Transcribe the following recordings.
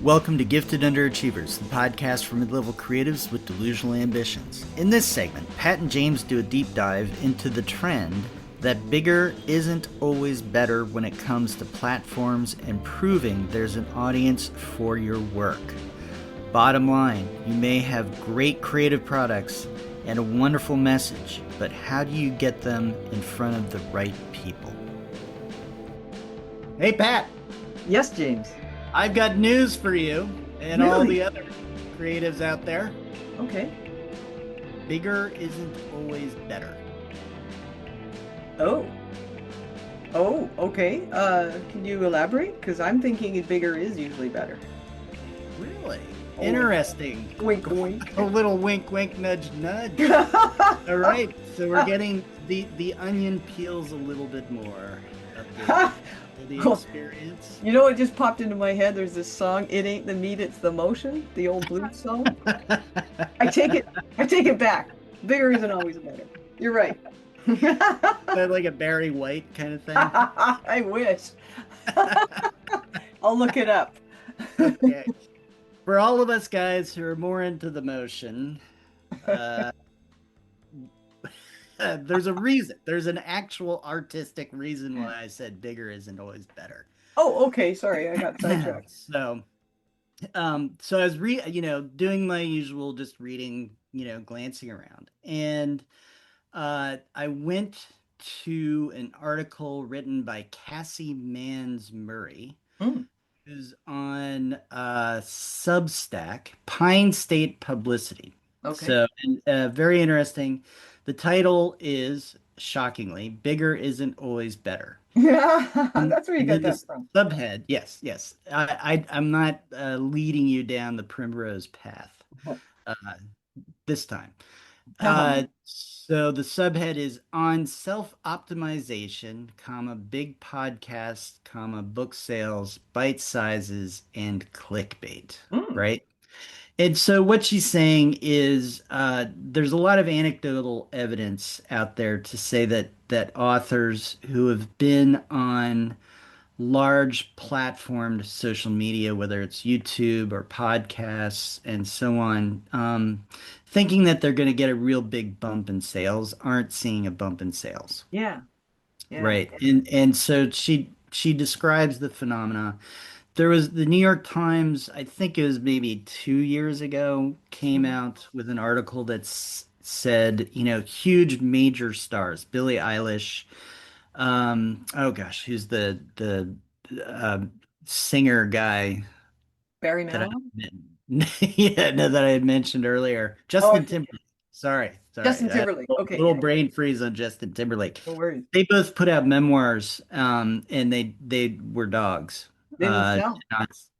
Welcome to Gifted Underachievers, the podcast for mid-level creatives with delusional ambitions. In this segment, Pat and James do a deep dive into the trend that bigger isn't always better when it comes to platforms and proving there's an audience for your work. Bottom line, you may have great creative products and a wonderful message, but how do you get them in front of the right people? Hey, Pat. Yes, James. I've got news for you and all the other creatives out there. Okay. Bigger isn't always better. Oh. Oh, okay. Can you elaborate? Because I'm thinking bigger is usually better. Really? Oh. Interesting. Wink, wink. A little wink, wink, nudge, nudge. All right. So we're getting the onion peels a little bit more of the experience. You know what just popped into my head? There's this song, "It Ain't the Meat, It's the Motion," the old blues song. I take it back. Bigger isn't always better. You're right. Like a Barry White kind of thing. I wish. I'll look it up. Okay. For all of us guys who are more into the motion, there's a reason. There's an actual artistic reason why I said bigger isn't always better. Oh, okay. Sorry, I got sidetracked. So I was doing my usual, just reading, glancing around, and I went to an article written by Cassie Mans Murray, who's on Substack, Pine State Publicity. Okay. So, very interesting. The title is, shockingly, "Bigger Isn't Always Better." Yeah, that's where you got that The from. subhead, yes. I'm not leading you down the primrose path uh, this time. So the subhead is on self-optimization, big podcast, book sales, bite sizes, and clickbait, right? And so what she's saying is there's a lot of anecdotal evidence out there to say that authors who have been on large platformed social media, whether it's YouTube or podcasts and so on, thinking that they're going to get a real big bump in sales, aren't seeing a bump in sales. Yeah. Right. And so she describes the phenomena. There was the New York Times, I think it was maybe 2 years ago, came out with an article that said, huge major stars, Billie Eilish, oh gosh, who's the uh, singer guy Barry that Manilow? yeah, no, that I had mentioned earlier, Oh, Justin Timberlake. Sorry, Justin Timberlake. Okay, little yeah, brain freeze on Justin Timberlake. no worries. They both put out memoirs, and they were dogs. They didn't sell.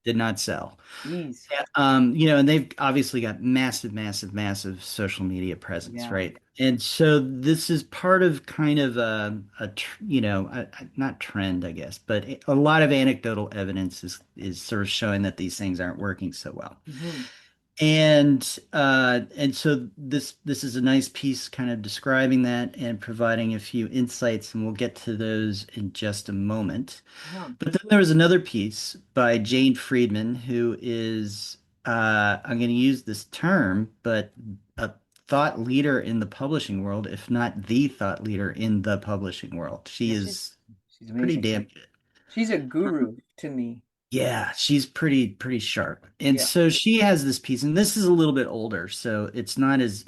Did not sell. Jeez. Yeah, and they've obviously got massive, massive, massive social media presence, Yeah. right? And so this is part of kind of not trend, I guess, but a lot of anecdotal evidence is sort of showing that these things aren't working so well. Mm-hmm. And so this is a nice piece kind of describing that and providing a few insights, and we'll get to those in just a moment. Yeah. But then there was another piece by Jane Friedman, who is I'm going to use this term, but a thought leader in the publishing world, if not the thought leader in the publishing world. She Yeah, is she's pretty amazing. damn good. She's a guru to me. Yeah, she's pretty sharp. And Yeah. so she has this piece, and this is a little bit older, so it's not as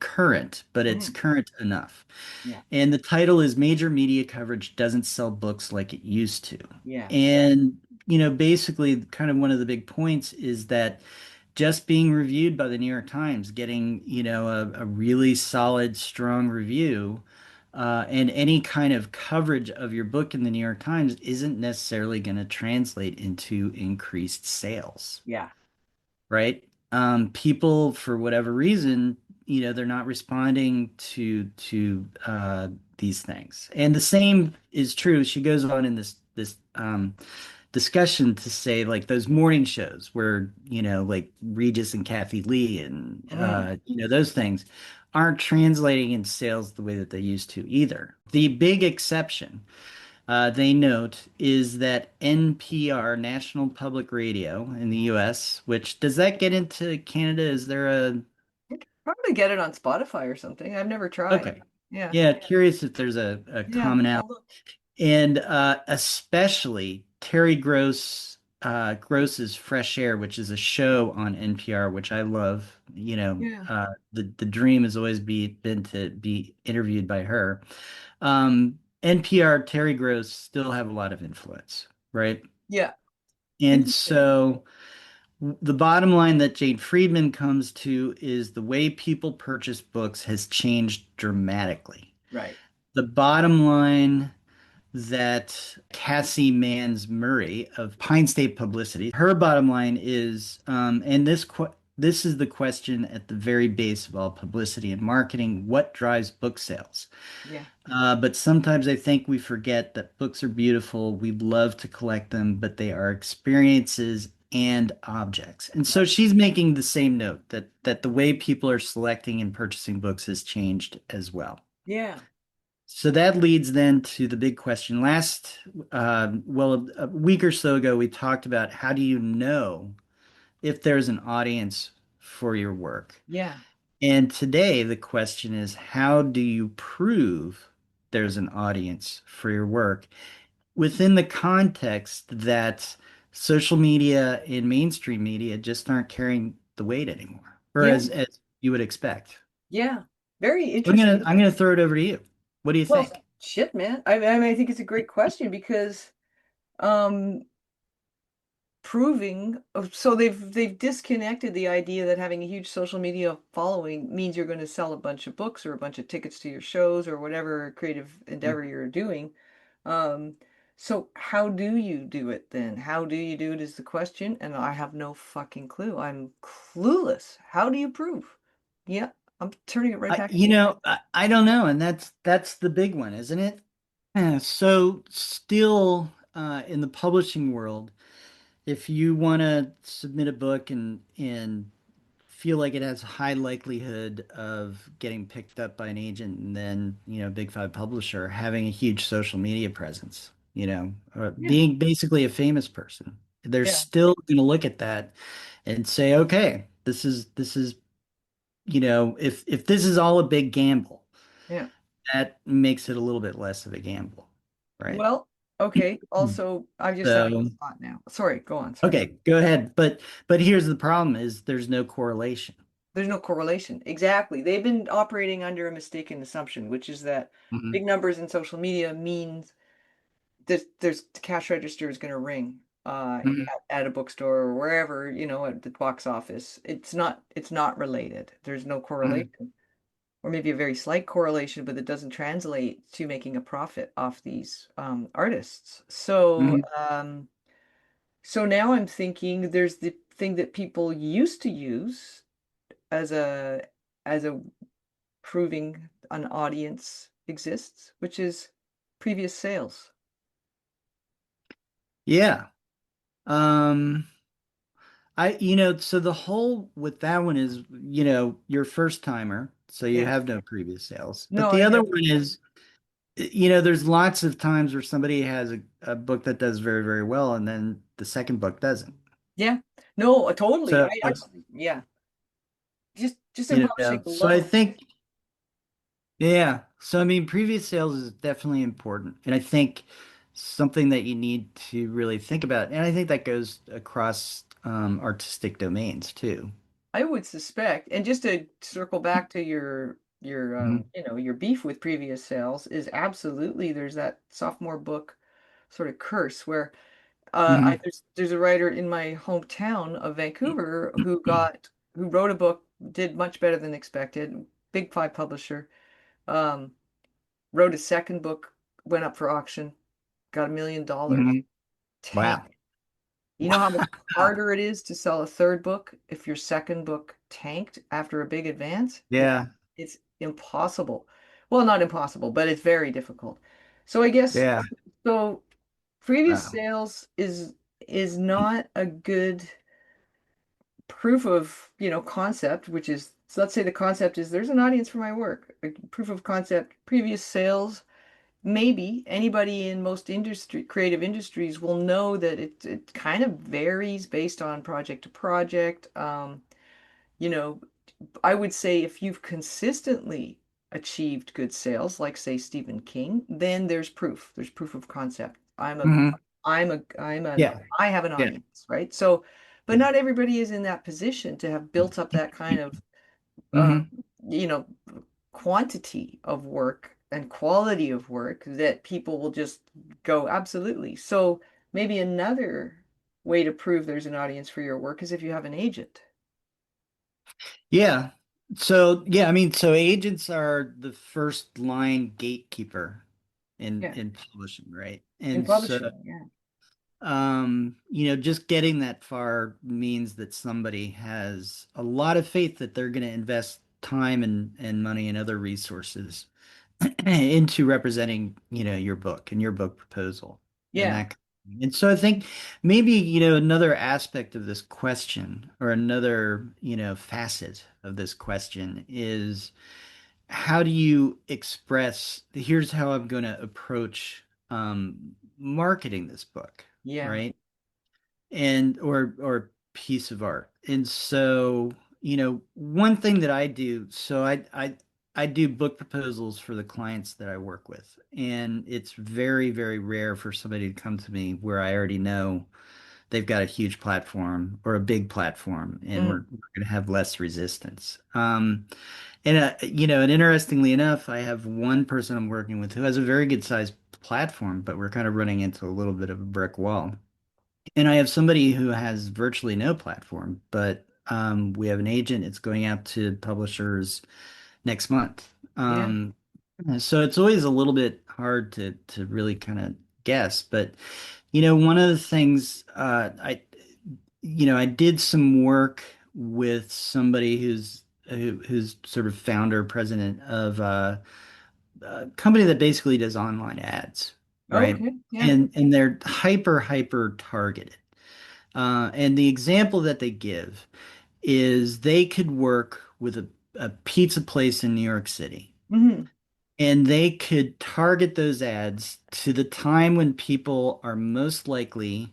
current, but it's Mm. current enough. Yeah. And the title is "Major Media Coverage Doesn't Sell Books Like It Used to." Yeah. And basically kind of one of the big points is that just being reviewed by the New York Times, getting, a really solid, strong review, and any kind of coverage of your book in the New York Times isn't necessarily going to translate into increased sales, Yeah. right? People, for whatever reason, they're not responding to these things. And the same is true. She goes on in this discussion to say, like, those morning shows where, like Regis and Kathy Lee and those things aren't translating in sales the way that they used to either. The big exception they note is that NPR, National Public Radio in the US, which does that get into Canada? Is there a You could probably get it on Spotify or something. I've never tried. okay. Yeah. Yeah, curious if there's a Yeah. commonality. I'll look. And especially Terry Gross's Fresh Air, which is a show on NPR, which I love. Yeah. The dream has always been to be interviewed by her. NPR, Terry Gross still have a lot of influence, right? Yeah. And Interesting. so the bottom line that Jane Friedman comes to is the way people purchase books has changed dramatically. Right. The bottom line that Cassie Mans Murray of Pine State Publicity, her bottom line is, and this is the question at the very base of all publicity and marketing: what drives book sales? Yeah. But sometimes I think we forget that books are beautiful. We'd love to collect them, but they are experiences and objects. And so Right. she's making the same note that the way people are selecting and purchasing books has changed as well. Yeah. So that leads then to the big question. A week or so ago, we talked about how do you know if there's an audience for your work? Yeah. And today, the question is, how do you prove there's an audience for your work within the context that social media and mainstream media just aren't carrying the weight anymore, or Yeah. as you would expect? Yeah. Very I'm gonna interesting. I'm gonna throw it over to you. What do you Well, think? shit, man. I think it's a great question because um proving so they've disconnected the idea that having a huge social media following means you're going to sell a bunch of books or a bunch of tickets to your shows or whatever creative endeavor you're doing. Um, so how do you do it then? How do you do it is the question, and I have no fucking clue. I'm clueless. How do you prove? Yeah, I'm turning it right back to you. I don't know, and that's the big one, isn't it? So still in the publishing world, if you want to submit a book and feel like it has a high likelihood of getting picked up by an agent and then, Big Five publisher, having a huge social media presence, or Yeah, being basically a famous person, they're yeah, still going to look at that and say, okay, if this is all a big gamble, yeah. that makes it a little bit less of a gamble, right? Well, okay. Also, I'm just having So, a thought now. Sorry, go on. Sorry. okay, go ahead. But here's the problem is there's no correlation. There's no correlation. Exactly. They've been operating under a mistaken assumption, which is that Mhm, big numbers in social media means there's the cash register is going to ring mhm, at a bookstore or wherever, at the box office. It's not related. There's no mhm, correlation. Or maybe a very slight correlation, but it doesn't translate to making a profit off these artists. mhm. So now I'm thinking there's the thing that people used to use as a proving an audience exists, which is previous sales. Yeah. Um, so the whole with that one is, you're a first timer, so you Yeah. have no previous sales. But No, the I other never. one is, there's lots of times where somebody has a book that does very, very well, and then the second book doesn't. Yeah. No, totally. So, I actually, yeah. Just in publishing so I alone. think, yeah. So I mean, previous sales is definitely important, and I think something that you need to really think about, and I think that goes across artistic domains too. I would suspect, and just to circle back to Hmm. your beef with previous sales is absolutely there's that sophomore book sort of curse where Hmm. there's a writer in my hometown of Vancouver who wrote a book, did much better than expected, Big Five publisher, um, wrote a second book, went up for auction, got $1 million, Hmm. tanked. Wow. You know how much Wow. harder it is to sell a third book if your second book tanked after a big advance? Yeah. It's impossible. Well, not impossible, but it's very difficult. So I guess Yeah. so previous Wow. sales is not a good proof of, concept, which is, so let's say the concept is there's an audience for my work. A proof of concept, previous sales maybe anybody in most creative industries will know that it kind of varies based on project to project. You know, I would say if you've consistently achieved good sales, like say Stephen King, then there's proof. There's proof of concept. Hmm. Yeah. I have an Yeah. audience, right? So, but Yeah. not everybody is in that position to have built up that kind of, uh, Hmm. you know, quantity of work and quality of work that people will just go, absolutely. So maybe another way to prove there's an audience for your work is if you have an agent. Yeah. So yeah, I mean, so agents are the first line gatekeeper Yeah. in publishing, right? In And so publishing, yeah. just getting that far means that somebody has a lot of faith that they're going to invest time and money and other resources into representing, your book and your book proposal and Yeah. that. And so I think maybe, another aspect of this question or another, facet of this question is how do you express, here's how I'm going to approach marketing this book, Yeah. right? And or piece of art. And so, one thing that I do, so I do book proposals for the clients that I work with. And it's very, very rare for somebody to come to me where I already know they've got a huge platform or a big platform and Mm. we're going to have less resistance. And interestingly enough, I have one person I'm working with who has a very good sized platform, but we're kind of running into a little bit of a brick wall. And I have somebody who has virtually no platform, but we have an agent. It's going out to publishers next month. Yeah. So it's always a little bit hard to really kind of guess. But one of the things I did some work with somebody who's sort of founder president of a company that basically does online ads, right? Okay. Yeah. And they're hyper targeted. And the example that they give is they could work with a pizza place in New York City, Hmm. and they could target those ads to the time when people are most likely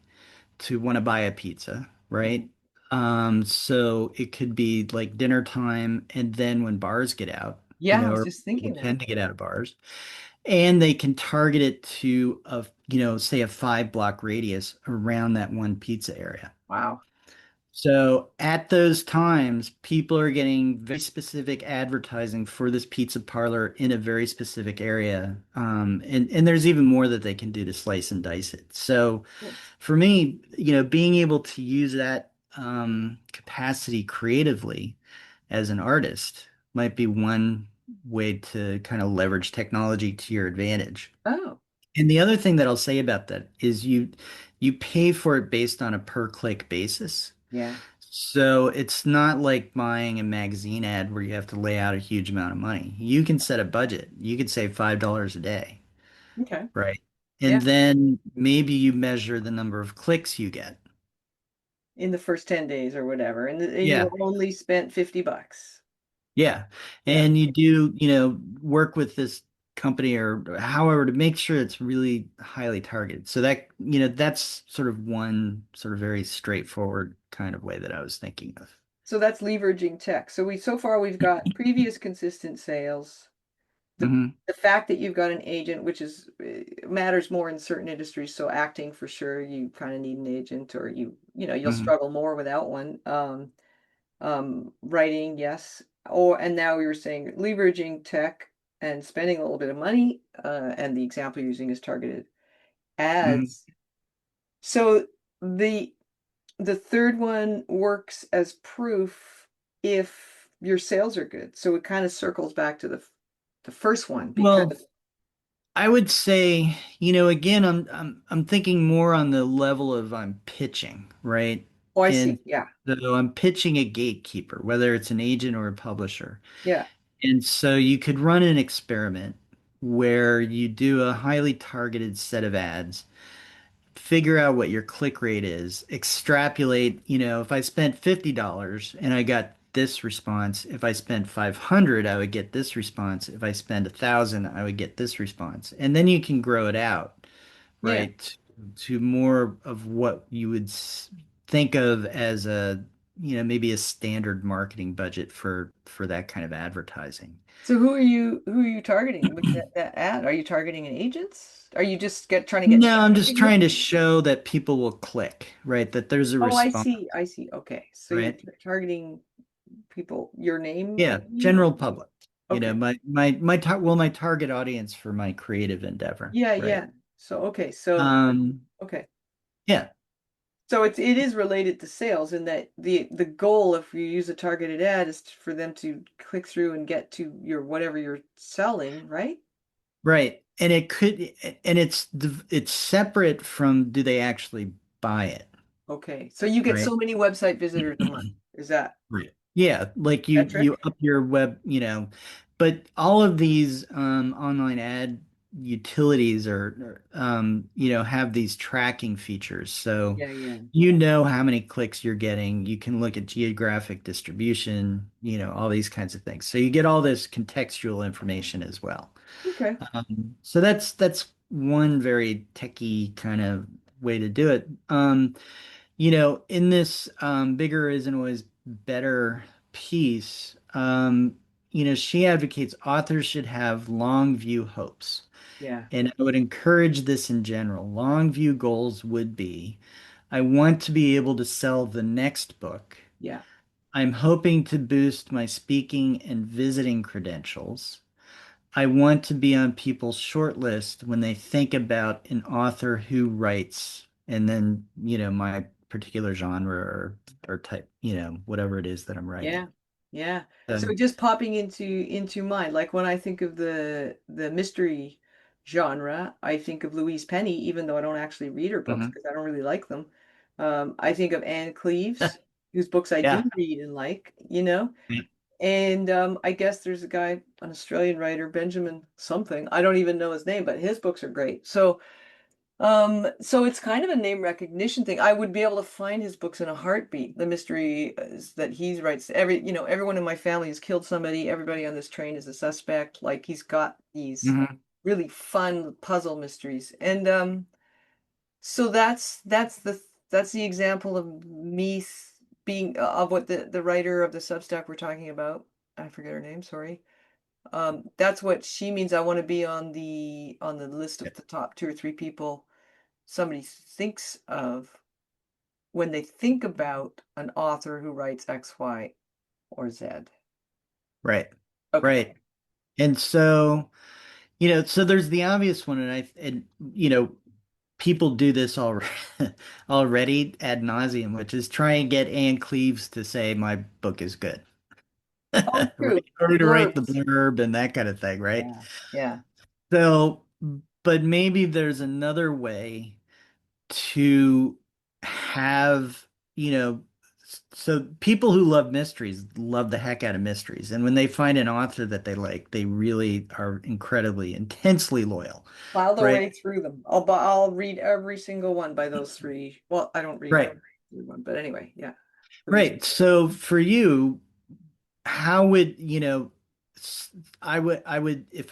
to want to buy a pizza, right? So it could be like dinner time and then when bars get out, Yeah, I was or just people thinking that. tend to get out of bars. And they can target it to say a 5 block radius around that one pizza area. Wow. So at those times, people are getting very specific advertising for this pizza parlor in a very specific area. And there's even more that they can do to slice and dice it. So Cool. for me, being able to use that capacity creatively as an artist might be one way to kind of leverage technology to your advantage. Oh, And the other thing that I'll say about that is you pay for it based on a per click basis. yeah. So it's not like buying a magazine ad where you have to lay out a huge amount of money. You can set a budget. You could say $5 a day, Okay. right? Yeah. And then maybe you measure the number of clicks you get. In the first 10 days or whatever. And Yeah. you only spent $50. Yeah. Yeah. And you do, work with this company or however to make sure it's really highly targeted. So that, that's sort of one sort of very straightforward kind of way that I was thinking of. So that's leveraging tech. So far we've got previous consistent sales, the Hmm. the fact that you've got an agent, which is matters more in certain industries. So acting for sure, you kind of need an agent, or you'll Hmm. struggle more without one. Writing, yes. Or and now we were saying leveraging tech and spending a little bit of money. And the example you're using is targeted Hmm. ads. So the the third one works as proof if your sales are good. So it kind of circles back to the first one Well, because I would say, again, I'm thinking more on the level of I'm pitching, right? oh, I And see. Yeah. so I'm pitching a gatekeeper, whether it's an agent or a publisher. Yeah. And so you could run an experiment where you do a highly targeted set of ads, figure out what your click rate is, extrapolate, if I spent $50 and I got this response. If I spent 500, I would get this response. If I spend 1,000, I would get this response. And then you can grow it out, Yeah. right, to more of what you would think of as a, maybe a standard marketing budget for that kind of advertising. So who are you targeting with that ad? Are you targeting an agents? Are you just trying to get No, I'm traffic just again? trying to show that people will click, right? That there's a Oh, I response, see. I see. Okay. So you're right? targeting people, your name, I Yeah, mean? general public. Okay. My target audience for my creative endeavor, Yeah, right? yeah. So okay, so Um, okay. yeah, So it is related to sales in that the goal if you use a targeted ad is for them to click through and get to your whatever you're selling, right? right. And it's separate from do they actually buy it, Okay. So you get right? so many website visitors a month. Is that Right. Yeah, like you metric? up your web, but all of these online ad utilities have these tracking features. So Yeah, yeah. you know how many clicks you're getting. You can look at geographic distribution, all these kinds of things. So you get all this contextual information as well. Okay. So that's one very techie kind of way to do it. In this bigger isn't always better piece, she advocates authors should have long view hopes. Yeah. And I would encourage this in general. Long view goals would be, I want to be able to sell the next book. Yeah. I'm hoping to boost my speaking and visiting credentials. I want to be on people's short list when they think about an author who writes, and then, my particular genre or type, whatever it is that I'm writing. Yeah. Yeah. So So, just popping into mind, like when I think of the mystery genre, I think of Louise Penny, even though I don't actually read her books mhm. because I don't really like them. I think of Anne Cleeves, whose books I do Yeah. read and like, you know. Yeah. And I guess there's a guy, an Australian writer, Benjamin something. I don't even know his name, but his books are great. So it's kind of a name recognition thing. I would be able to find his books in a heartbeat. The mystery is that he writes everyone in my family has killed somebody. Everybody on this train is a suspect. Like he's got these Mhm. really fun puzzle mysteries. And so that's the example of me being of what the writer of the Substack we're talking about. I forget her name, sorry. That's what she means. I want to be on the list Yeah. of the top two or three people somebody thinks of when they think about an author who writes X, Y, or Z. Right. Okay. Right. And so, so there's the obvious one, and people do this already, already ad nauseum, which is try and get Ann Cleeves to say my book is good, Oh, true. right? Or to write the Blurbs. blurb and that kind of thing, right? Yeah. Yeah. So, but maybe there's another way to have, you know, so people who love mysteries love the heck out of mysteries. And when they find an author that they like, they really are incredibly, intensely loyal, Plow their right? way through them. I'll read every single one by those three. Well, I don't read Right. every one, but anyway, yeah. For these. Right. So for you, how would, if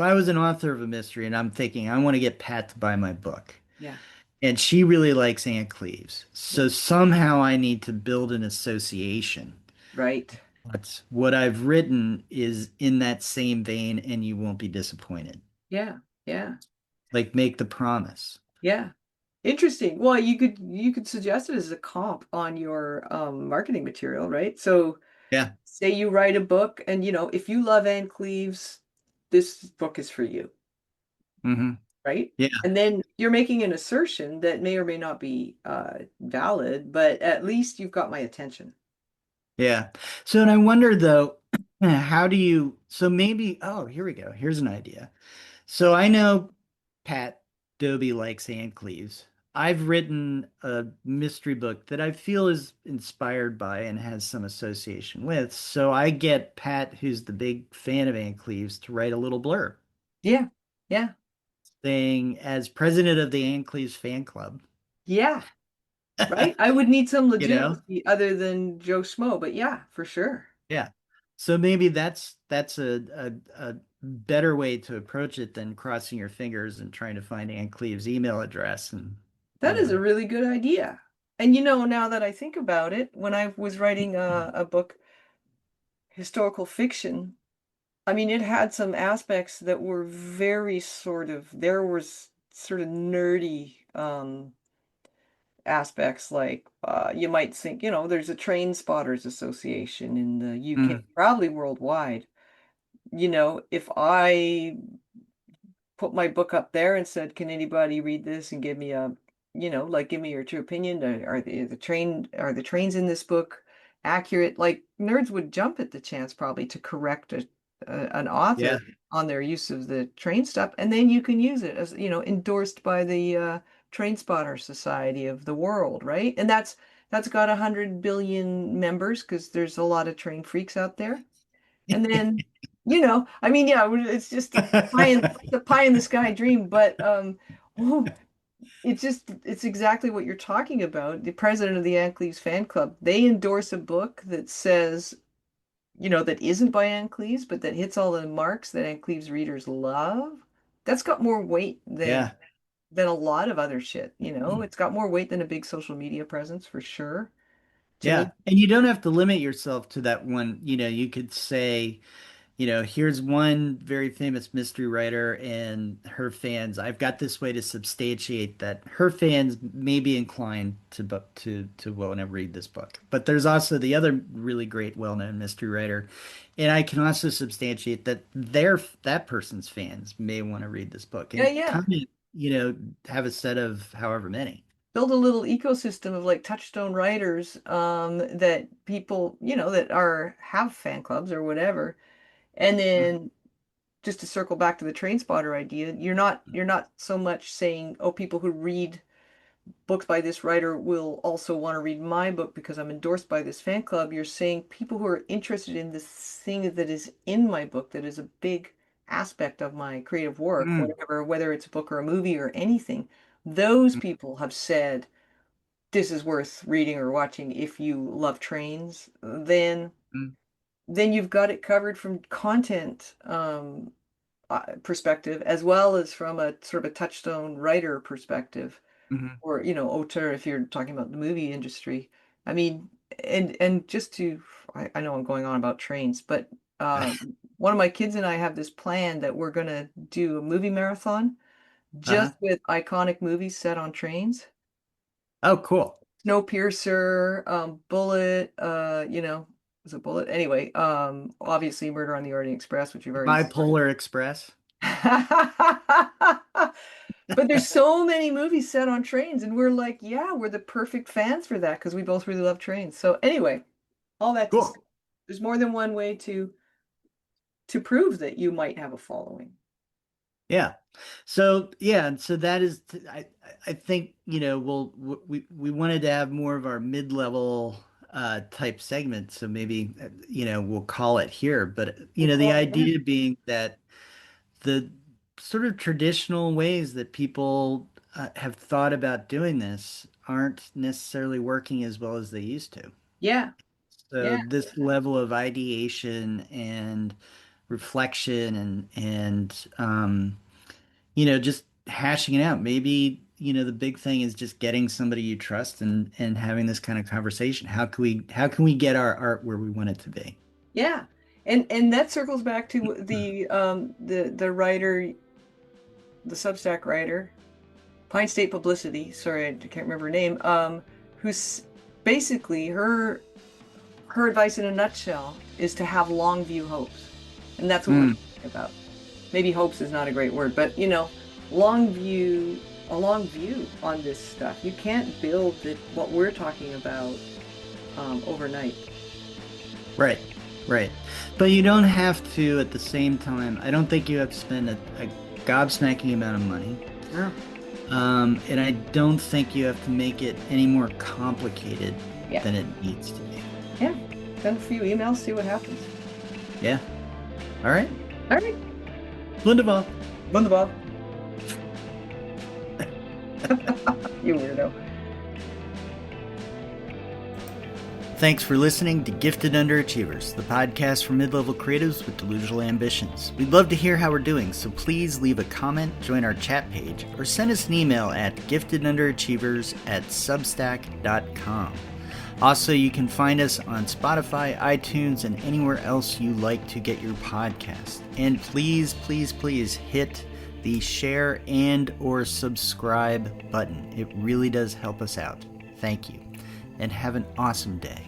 I was an author of a mystery and I'm thinking, I want to get Pat to buy my book, Yeah. and she really likes Aunt Cleves. Yeah. So somehow I need to build an association. Right. But what I've written is in that same vein, and you won't be disappointed. Yeah. Yeah. Like make the promise. Yeah. Interesting. Well, you could suggest it as a comp on your marketing material, right? So Yeah. say you write a book and if you love Ann Cleeves, this book is for you, Hmm. right? Yeah. And then you're making an assertion that may or may not be valid, but at least you've got my attention. Yeah. So, and I wonder though, so maybe, oh, here we go. Here's an idea. So I know Pat Dobie likes Ann Cleves. I've written a mystery book that I feel is inspired by and has some association with. So I get Pat, who's the big fan of Ann Cleves, to write a little blurb Yeah. Yeah. saying, as president of the Ann Cleves fan club, Yeah. Right? I would need some you know? legitimacy other than Joe Schmo, but yeah, for sure. Yeah. So maybe that's a better way to approach it than crossing your fingers and trying to find Aunt Cleve's email address and That is a really good idea. And now that I think about it, when I was writing a book, historical fiction, I mean, it had some aspects that were very there was sort of nerdy aspects, like you might think, there's a Train Spotters Association in the UK, Mm, probably worldwide. If I put my book up there and said, "Can anybody read this and give me like give me your true opinion? Are the trains in this book accurate?" Like nerds would jump at the chance probably to correct an author yeah. on their use of the train stuff, and then you can use it as, endorsed by the Train Spotter Society of the world, right? And that's got 100 billion members because there's a lot of train freaks out there. And then, I mean, yeah, it's just the pie in the sky dream, but it's exactly what you're talking about. The president of the Ann Cleeves fan club, they endorse a book that says, that isn't by Ann Cleeves, but that hits all the marks that Ann Cleeves readers love. That's got more weight than Yeah. a lot of other shit. It's got more weight than a big social media presence for sure. To me. Yeah. And you don't have to limit yourself to that one. You could say, here's one very famous mystery writer and her fans. I've got this way to substantiate that her fans may be inclined to want to read this book. But there's also the other really great well-known mystery writer, and I can also substantiate that that person's fans may want to read this book Yeah, and yeah. kind of, have a set of however many. Build a little ecosystem of like touchstone writers that people, that are have fan clubs or whatever. And Mhm. then just to circle back to the train spotter idea, you're not so much saying, oh, people who read books by this writer will also want to read my book because I'm endorsed by this fan club. You're saying people who are interested in this thing that is in my book, that is a big aspect of my creative work, Mm, whatever, whether it's a book or a movie or anything, those people have said this is worth reading or watching if you love trains, mm, then you've got it covered from content perspective as well as from a sort of a touchstone writer perspective, mhm. or auteur if you're talking about the movie industry. I mean, and just to I know I'm going on about trains, but one of my kids and I have this plan that we're gonna do a movie marathon Uh-huh. just with iconic movies set on trains. Oh, cool. Snowpiercer, Bullet, was it Bullet? Anyway, obviously Murder on the Orient Express, which you've already seen. Bipolar Express. But there's so many movies set on trains, and we're like, yeah, we're the perfect fans for that because we both really love trains. So anyway, all that to say, Cool. there's more than one way to prove that you might have a following. Yeah. So yeah, and so that is I think, we wanted to have more of our mid-level type segment, so maybe we'll call it here, but We'll the call it again. idea being that the sort of traditional ways that people have thought about doing this aren't necessarily working as well as they used to. Yeah, So yeah, this level of ideation and reflection and just hashing it out. Maybe, the big thing is just getting somebody you trust and having this kind of conversation. How can we get our art where we want it to be? yeah. And that circles back to the writer, the Substack writer, Pine State Publicity. Sorry, I can't remember her name. Who's basically her advice in a nutshell is to have long view hopes, and that's what we're Mm, talking about. Maybe hopes is not a great word, but long view, a long view on this stuff. You can't build what we're talking about overnight. right, right. But you don't have to at the same time. I don't think you have to spend a gobsmacking amount of money. Yeah. And I don't think you have to make it any more complicated Yeah. than it needs to be. Yeah. Send a few emails, see what happens. Yeah. All right. All right. Wunderbar. Wunderbar. You weirdo. Thanks for listening to Gifted Underachievers, the podcast for mid-level creatives with delusional ambitions. We'd love to hear how we're doing, so please leave a comment, join our chat page, or send us an email at giftedunderachievers@substack.com. Also, you can find us on Spotify, iTunes, and anywhere else you like to get your podcast. And please, please, please hit the share and or subscribe button. It really does help us out. Thank you, and have an awesome day.